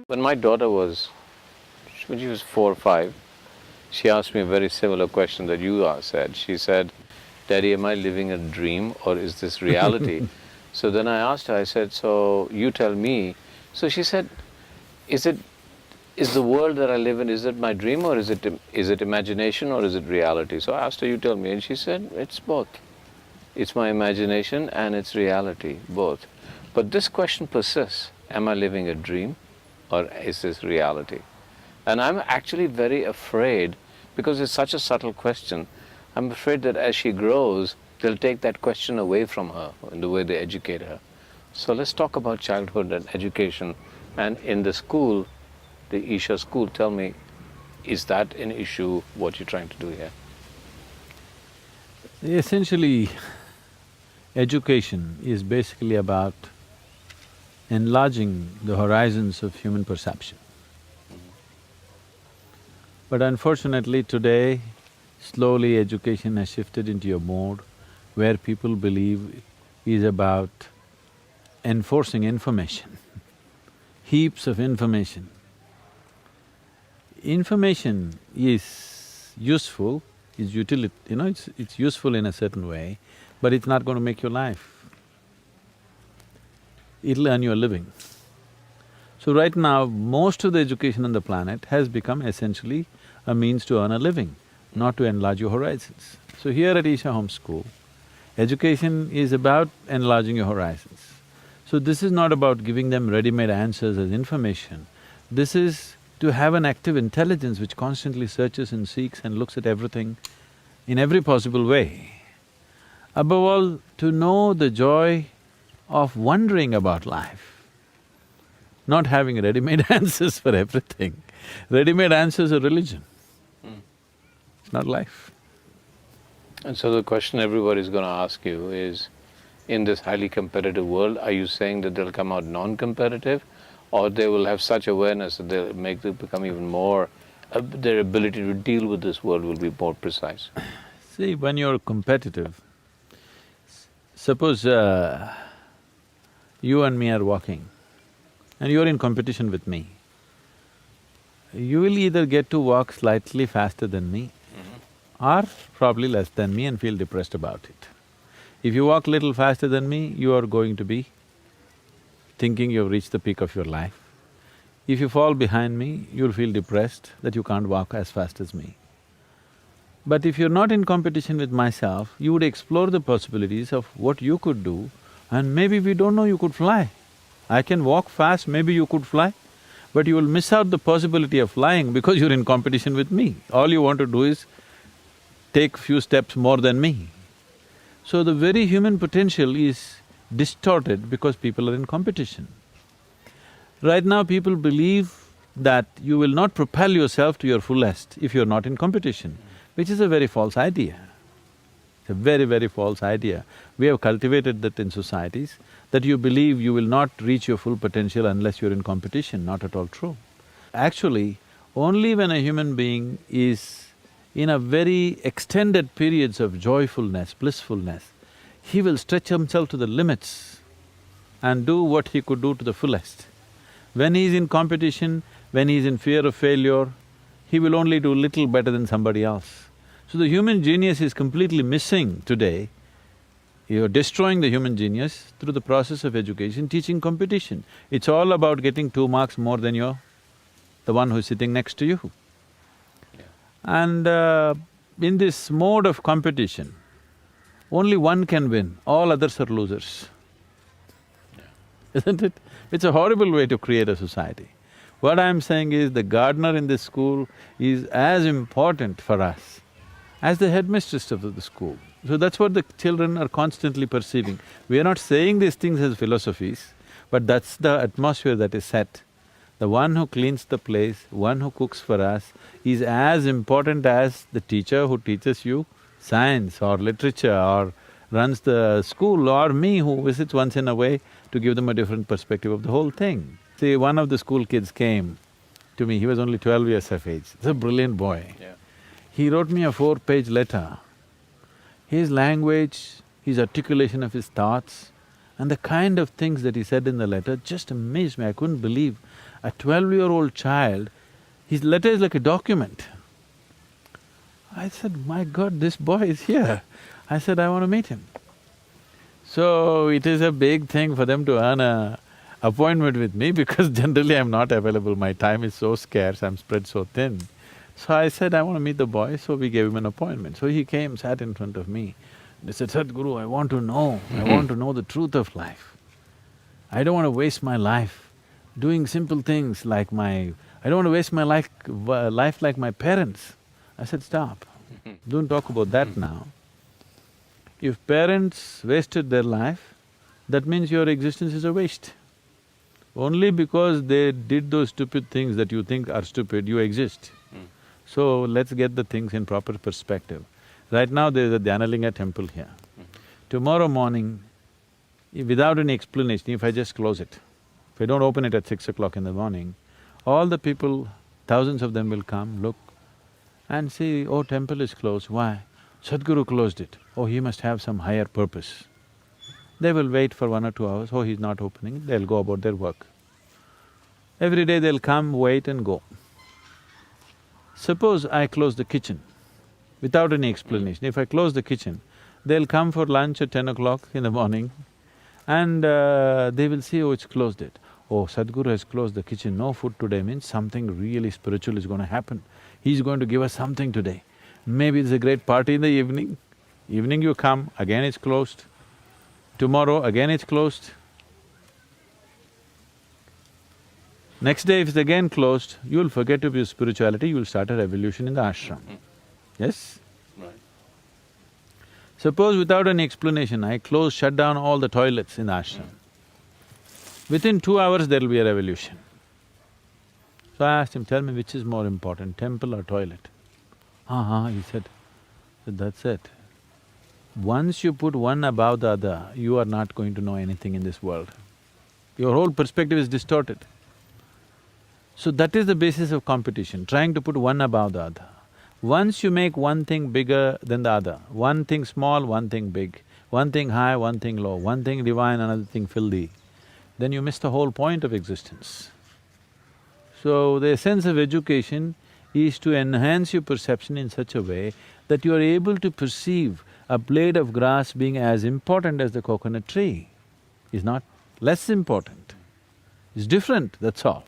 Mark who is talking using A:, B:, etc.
A: When my daughter when she was 4 or 5, she asked me a very similar question that you said. She said, "Daddy, am I living a dream or is this reality?" So then I asked her, I said, "So you tell me." So she said, "Is the world that I live in, is it my dream or is it imagination or is it reality?" So I asked her, "You tell me." And she said, "It's both. It's my imagination and it's reality, both." But this question persists. Am I living a dream or is this reality? And I'm actually very afraid, because it's such a subtle question, I'm afraid that as she grows, they'll take that question away from her in the way they educate her. So let's talk about childhood and education. And in the school, the Isha school, tell me, is that an issue, what you're trying to do here?
B: Essentially, education is basically about enlarging the horizons of human perception. But unfortunately today, slowly education has shifted into a mode where people believe is about enforcing information, heaps of information. Information is useful, is it's useful in a certain way, but it's not going to make your life. It'll earn you a living. So right now, most of the education on the planet has become essentially a means to earn a living, not to enlarge your horizons. So here at Isha Home School, education is about enlarging your horizons. So this is not about giving them ready-made answers as information. This is to have an active intelligence which constantly searches and seeks and looks at everything in every possible way. Above all, to know the joy of wondering about life, not having ready-made answers for everything. Ready-made answers are religion. It's not life.
A: And so the question everybody's going to ask you is, in this highly competitive world, are you saying that they'll come out non-competitive, or they will have such awareness that they'll become even more, their ability to deal with this world will be more precise?
B: See, when you're competitive, suppose you and me are walking and you're in competition with me, you will either get to walk slightly faster than me or probably less than me and feel depressed about it. If you walk little faster than me, you are going to be thinking you've reached the peak of your life. If you fall behind me, you'll feel depressed that you can't walk as fast as me. But if you're not in competition with myself, you would explore the possibilities of what you could do, and maybe we don't know you could fly. I can walk fast, maybe you could fly, but you will miss out the possibility of flying because you're in competition with me. All you want to do is take few steps more than me. So the very human potential is distorted because people are in competition. Right now people believe that you will not propel yourself to your fullest if you're not in competition, which is a very false idea. It's a very, very false idea. We have cultivated that in societies, that you believe you will not reach your full potential unless you're in competition, not at all true. Actually, only when a human being is in a very extended periods of joyfulness, blissfulness, he will stretch himself to the limits and do what he could do to the fullest. When he's in competition, when he's in fear of failure, he will only do little better than somebody else. So the human genius is completely missing today. You're destroying the human genius through the process of education, teaching competition. It's all about getting 2 marks more than the one who's sitting next to you.
A: Yeah.
B: And in this mode of competition, only one can win, all others are losers.
A: Yeah.
B: Isn't it? It's a horrible way to create a society. What I'm saying is the gardener in this school is as important for us as the headmistress of the school. So that's what the children are constantly perceiving. We are not saying these things as philosophies, but that's the atmosphere that is set. The one who cleans the place, one who cooks for us, is as important as the teacher who teaches you science or literature or runs the school, or me who visits once in a way to give them a different perspective of the whole thing. See, one of the school kids came to me, he was only 12 years of age, he's a brilliant boy.
A: Yeah.
B: He wrote me a 4-page letter. His language, his articulation of his thoughts And the kind of things that he said in the letter just amazed me. I couldn't believe a 12-year-old child, his letter is like a document. I said, my God, this boy is here. I said, I want to meet him. So it is a big thing for them to earn a appointment with me because generally I'm not available, my time is so scarce, I'm spread so thin. So I said, I want to meet the boy, so we gave him an appointment. So he came, sat in front of me. They said, Sadhguru, I want to know the truth of life. I don't want to waste my life doing simple things like I don't want to waste my life like my parents. I said, stop, don't talk about that now. If parents wasted their life, that means your existence is a waste. Only because they did those stupid things that you think are stupid, you exist. So let's get the things in proper perspective. Right now there is a Dhyanalinga temple here. Tomorrow morning, without any explanation, if I just close it, if I don't open it at 6 o'clock in the morning, all the people, thousands of them will come, look and see, oh, temple is closed, why? Sadhguru closed it, oh, he must have some higher purpose. They will wait for 1 or 2 hours, oh, he's not opening, they'll go about their work. Every day they'll come, wait and go. Suppose I close the kitchen without any explanation. If I close the kitchen, they'll come for lunch at 10 o'clock in the morning and they will see, oh, it's closed it. Oh, Sadhguru has closed the kitchen, no food today means something really spiritual is going to happen. He's going to give us something today. Maybe it's a great party in the evening. Evening you come, again it's closed. Tomorrow again it's closed. Next day if it's again closed, you'll forget to be spirituality, you'll start a revolution in the ashram. Yes?
A: Right.
B: Suppose without any explanation, I shut down all the toilets in the ashram. Within 2 hours there'll be a revolution. So I asked him, tell me which is more important, temple or toilet? He said, that's it. Once you put one above the other, you are not going to know anything in this world. Your whole perspective is distorted. So that is the basis of competition, trying to put one above the other. Once you make one thing bigger than the other, one thing small, one thing big, one thing high, one thing low, one thing divine, another thing filthy, then you miss the whole point of existence. So the essence of education is to enhance your perception in such a way that you are able to perceive a blade of grass being as important as the coconut tree. Is not less important, it's different, that's all.